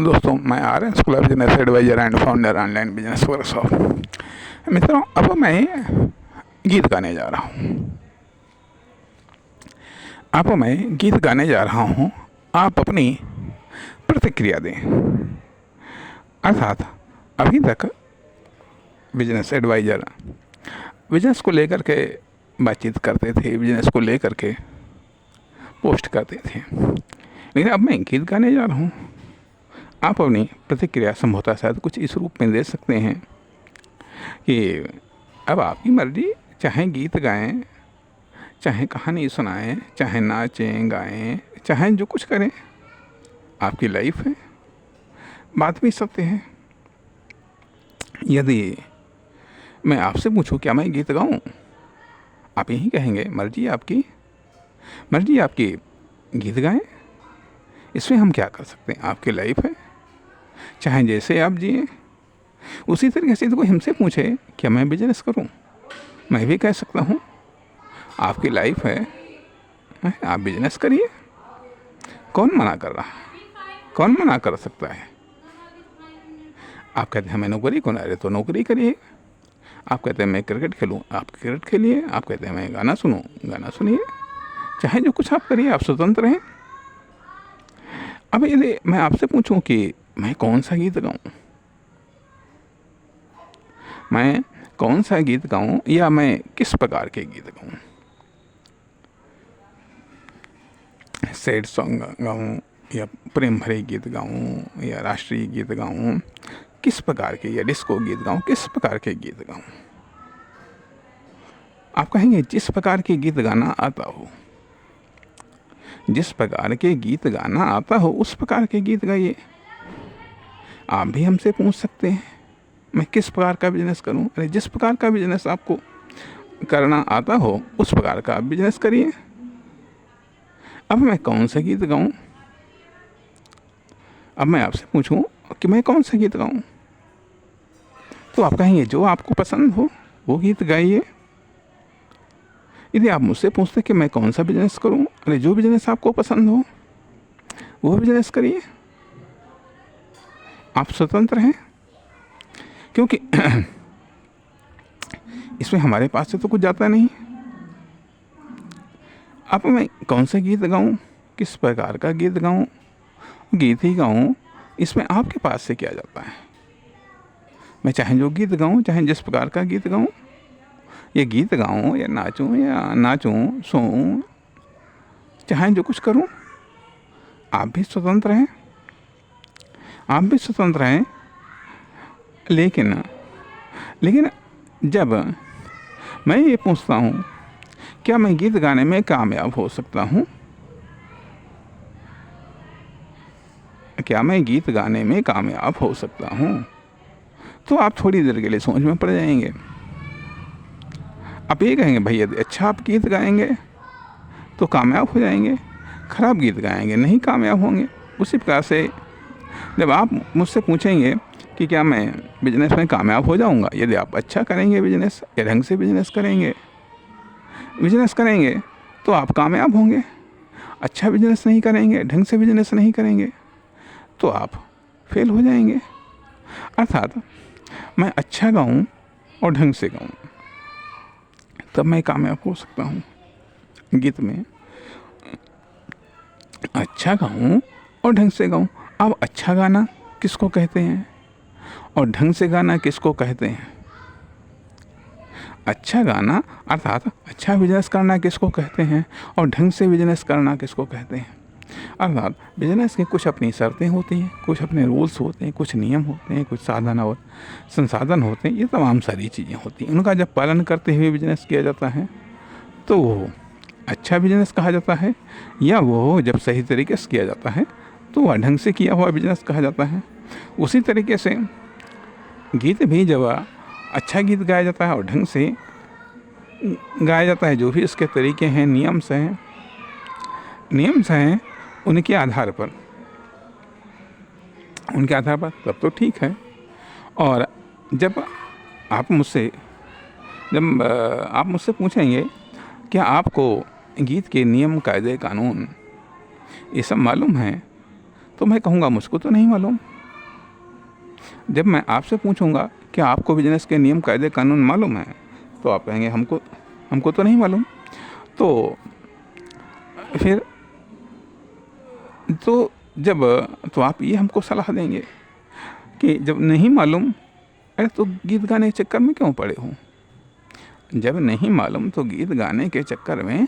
दोस्तों, मैं Aryan school of business advisor and founder online business workshop. मित्रों, अब मैं गीत गाने जा रहा हूँ। आप अपनी प्रतिक्रिया दें। अर्थात अभी तक बिजनेस एडवाइजर बिजनेस को लेकर के बातचीत करते थे, बिजनेस को लेकर के पोस्ट करते थे, लेकिन अब मैं गीत गाने जा रहा हूँ। आप अपनी प्रतिक्रिया संभवतः शायद कुछ इस रूप में दे सकते हैं कि अब आपकी मर्जी, चाहे गीत गाएं, चाहे कहानी सुनाएं, चाहे नाचें गाएं, चाहे जो कुछ करें, आपकी लाइफ है, बात भी सत्य है। यदि मैं आपसे पूछूं क्या मैं गीत गाऊं, आप यही कहेंगे मर्जी आपकी गीत गाएं। इसमें हम क्या कर सकते हैं, आपकी लाइफ है, चाहे जैसे आप जिए। उसी तरीके से कोई हमसे पूछे क्या मैं बिजनेस करूं, मैं भी कह सकता हूं आपकी लाइफ है, आप बिजनेस करिए। कौन मना कर रहा है, कौन मना कर सकता है? आप कहते हैं मैं नौकरी को ना रहे तो नौकरी करिए। आप कहते हैं मैं क्रिकेट खेलूं, आप क्रिकेट खेलिए। आप कहते हैं मैं गाना सुनूं, गाना सुनिए। चाहे जो कुछ आप करिए, आप स्वतंत्र हैं। अब यदि मैं आपसे पूछूं कि मैं कौन सा गीत गाऊं या मैं किस प्रकार के गीत गाऊं, सैड सॉन्ग गाऊं या प्रेम भरे गीत गाऊं या राष्ट्रीय गीत गाऊं, किस प्रकार के, या डिस्को गीत गाऊं, किस प्रकार के गीत गाऊं? आप कहेंगे जिस प्रकार के गीत गाना आता हो, जिस प्रकार के गीत गाना आता हो उस प्रकार के गीत गाइए। आप भी हमसे पूछ सकते हैं मैं किस प्रकार का बिजनेस करूं। अरे जिस प्रकार का बिजनेस आपको करना आता हो उस प्रकार का आप बिजनेस करिए। अब मैं कौन सा गीत गाऊं, अब मैं आपसे पूछूं कि मैं कौन सा गीत गाऊं, तो आप कहेंगे जो आपको पसंद हो वो गीत गाइए। यदि आप मुझसे पूछते कि मैं कौन सा बिजनेस करूं, अरे जो बिजनेस आपको पसंद हो वो बिजनेस करिए। आप स्वतंत्र हैं, क्योंकि इसमें हमारे पास से तो कुछ जाता नहीं। अब मैं कौन सा गीत गाऊं, किस प्रकार का गीत गाऊं, गीत ही गाऊं, इसमें आपके पास से क्या जाता है? मैं चाहे जो गीत गाऊं, चाहे जिस प्रकार का गीत गाऊं, ये गीत गाऊं या नाचूं सोऊं, चाहे जो कुछ करूं, आप भी स्वतंत्र हैं। लेकिन जब मैं ये पूछता हूं क्या मैं गीत गाने में कामयाब हो सकता हूं, तो आप थोड़ी देर के लिए सोच में पड़ जाएंगे। आप ये कहेंगे भाई यदि अच्छा आप गीत गाएंगे तो कामयाब हो जाएंगे, खराब गीत गाएंगे नहीं कामयाब होंगे। उसी प्रकार से जब आप मुझसे पूछेंगे कि क्या मैं बिजनेस में कामयाब हो जाऊंगा, यदि आप अच्छा करेंगे बिजनेस या ढंग से बिजनेस करेंगे तो आप कामयाब होंगे। अच्छा बिजनेस नहीं करेंगे, ढंग से बिजनेस नहीं करेंगे तो आप फेल हो जाएंगे। अर्थात मैं अच्छा गाऊं और ढंग से गाऊं तब मैं कामयाब हो सकता हूं। गीत में अच्छा गाऊं और ढंग से गाऊं। अब अच्छा गाना किसको कहते हैं और ढंग से गाना किसको कहते हैं? अच्छा गाना अर्थात अच्छा बिजनेस करना किसको कहते हैं और ढंग से बिजनेस करना किसको कहते हैं? अर्थात बिजनेस की कुछ अपनी शर्तें होती हैं, कुछ अपने रूल्स होते हैं, कुछ नियम होते हैं, कुछ साधन और संसाधन होते हैं। ये तमाम सारी चीज़ें होती हैं। उनका जब पालन करते हुए बिजनेस किया जाता है तो वो अच्छा बिजनेस कहा जाता है, या वो जब सही तरीके से किया जाता है तो वह ढंग से किया हुआ बिजनेस कहा जाता है। उसी तरीके से गीत भी जब अच्छा गीत गाया जाता है और ढंग से गाया जाता है, जो भी इसके तरीके हैं, नियम्स हैं, उनके आधार पर तब तो ठीक है। और जब आप मुझसे पूछेंगे क्या आपको गीत के नियम, कायदे, कानून ये सब मालूम है, तो मैं कहूँगा मुझको तो नहीं मालूम। जब मैं आपसे पूछूंगा कि आपको बिजनेस के नियम कायदे कानून मालूम है, तो आप कहेंगे हमको तो नहीं मालूम। तो फिर तो आप ये हमको सलाह देंगे कि जब नहीं मालूम, अरे तो गीत गाने के चक्कर में क्यों पड़े हो? जब नहीं मालूम तो गीत गाने के चक्कर में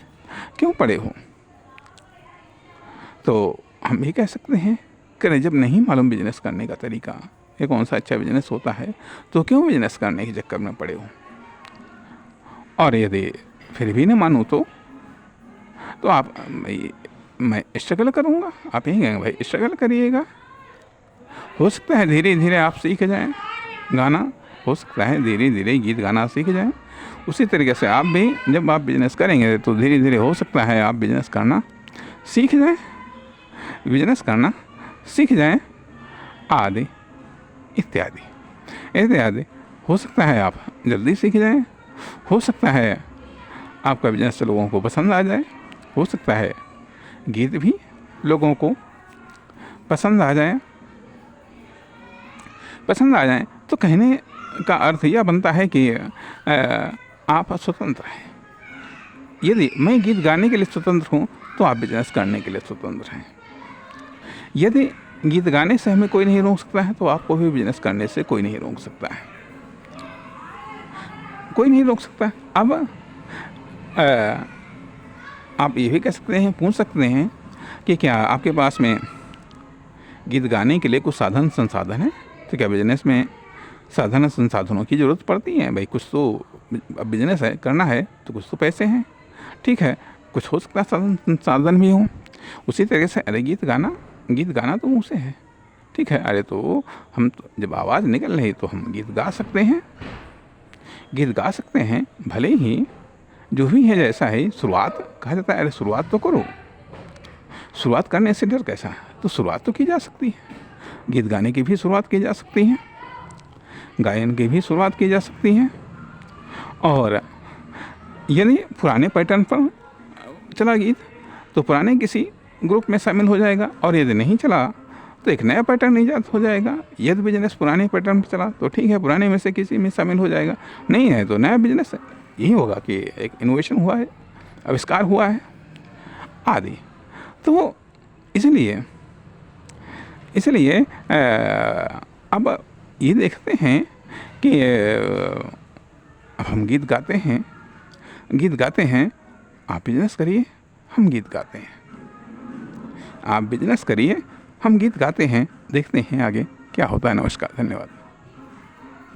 क्यों पड़े हो? तो हम भी कह सकते हैं कि जब नहीं मालूम बिजनेस करने का तरीका, ये कौन सा अच्छा बिजनेस होता है, तो क्यों बिजनेस करने के चक्कर में पड़े हो? और यदि फिर भी न मानूँ तो आप मैं स्ट्रगल करूँगा। आप यही कहेंगे भाई स्ट्रगल करिएगा, हो सकता है धीरे धीरे आप सीख जाएं गाना, हो सकता है धीरे धीरे गीत गाना सीख जाएं। उसी तरीके से आप भी जब आप बिजनेस करेंगे तो धीरे धीरे हो सकता है आप बिजनेस करना सीख जाएं, आदि इत्यादि। हो सकता है आप जल्दी सीख जाएं, हो सकता है आपका बिजनेस लोगों को पसंद आ जाए, हो सकता है गीत भी लोगों को पसंद आ जाए। तो कहने का अर्थ यह बनता है कि आप स्वतंत्र हैं। यदि मैं गीत गाने के लिए स्वतंत्र हूँ तो आप बिजनेस करने के लिए स्वतंत्र हैं। यदि गीत गाने से हमें कोई नहीं रोक सकता है तो आपको भी बिजनेस करने से कोई नहीं रोक सकता है, कोई नहीं रोक सकता। अब आप ये भी कह सकते हैं, पूछ सकते हैं कि क्या आपके पास में गीत गाने के लिए कुछ साधन संसाधन है? तो क्या बिजनेस में साधन संसाधनों की ज़रूरत पड़ती है? भाई कुछ तो बिजनेस है, करना है तो कुछ तो पैसे हैं, ठीक है, कुछ हो सकता है साधन संसाधन भी हो। उसी तरीके से अरे गीत गाना तो मुँह से है, ठीक है, अरे तो हम तो जब आवाज़ निकल रही तो हम गीत गा सकते हैं, भले ही जो भी है जैसा है। शुरुआत कहा जाता है, अरे शुरुआत तो करो, शुरुआत करने से डर कैसा है? तो शुरुआत तो की जा सकती है, गीत गाने की भी शुरुआत की जा सकती है, गायन की भी शुरुआत की जा सकती है। और यदि पुराने पैटर्न पर चला गीत तो पुराने किसी ग्रुप में शामिल हो जाएगा, और यदि नहीं चला तो एक नया पैटर्न ईजाद हो जाएगा। यदि बिजनेस पुराने पैटर्न पर चला तो ठीक है, पुराने में से किसी में शामिल हो जाएगा, नहीं है तो नया बिजनेस है। यही होगा कि एक इनोवेशन हुआ है, आविष्कार हुआ है, आदि। तो इसलिए अब ये देखते हैं कि अब हम गीत गाते हैं, आप बिजनेस करिए, हम गीत गाते हैं, आप बिजनेस करिए, हम गीत गाते हैं। देखते हैं आगे क्या होता है। नमस्कार, धन्यवाद।